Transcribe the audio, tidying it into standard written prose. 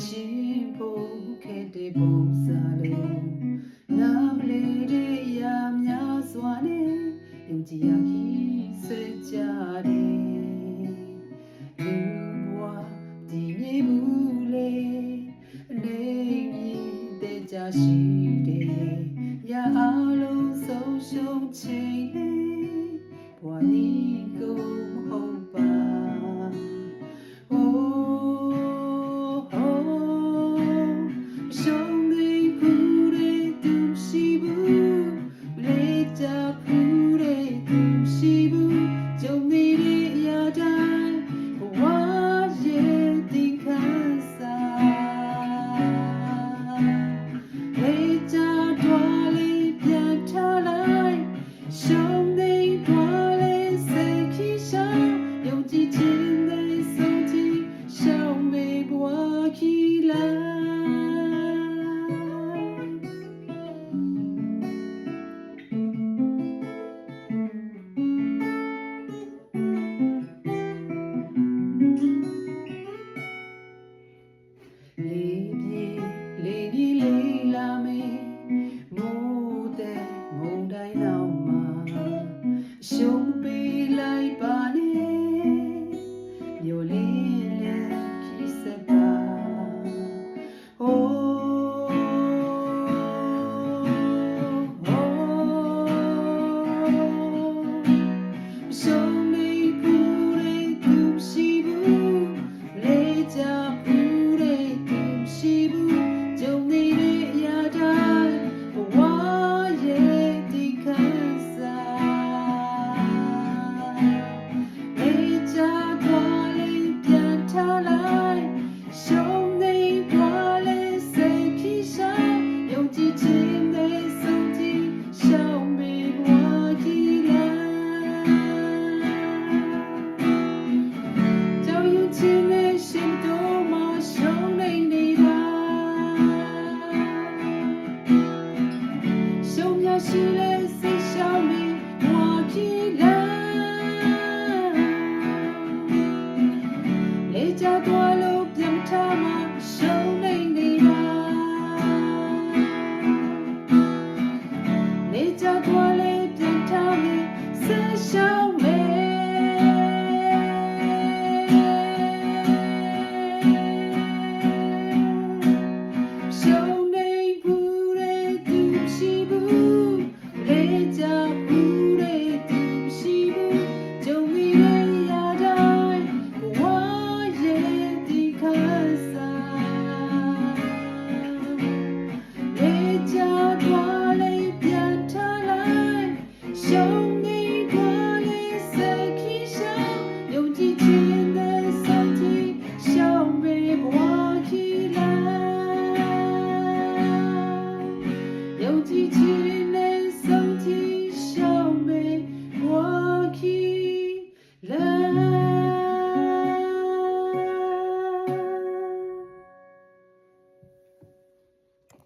ရှင်ဖို့ခဲ့တဲ့ပုံစံလေးနာမလေးတဲ့ရာများစွာနဲ့ယုံကြည်ရကြီးစေကြတယ်လူဘဝဒီမြေဘူးလေအနေကြီးတဲ့ကြရှိတယ်ရာအလုံးဆုံးရှုံးချိန်လေးဘဝနီကိုမဟုတ်ပါလေးလာမေမိုးတဲ့မုန်တိုင်းနောက်မှာရှုံးပေးလိုက်ပါနဲ့မျိုးလေးနဲ့ခီးစပါရှုံးနေဘူးတဲ့သူရှိဘူးလေးကြဘူးတဲ့သူရှိဘူးရှိလေစိတ်ရှောင်နေဘဝကြီးလားလေကြသွားလို့ပြန်ထားမှရှုံးနေနေတာလေကြသွားလေပြန်ထားမှစိတ်ရှောင်နေရှုံးနေဘူးတဲ့သူရှိဘူးHey,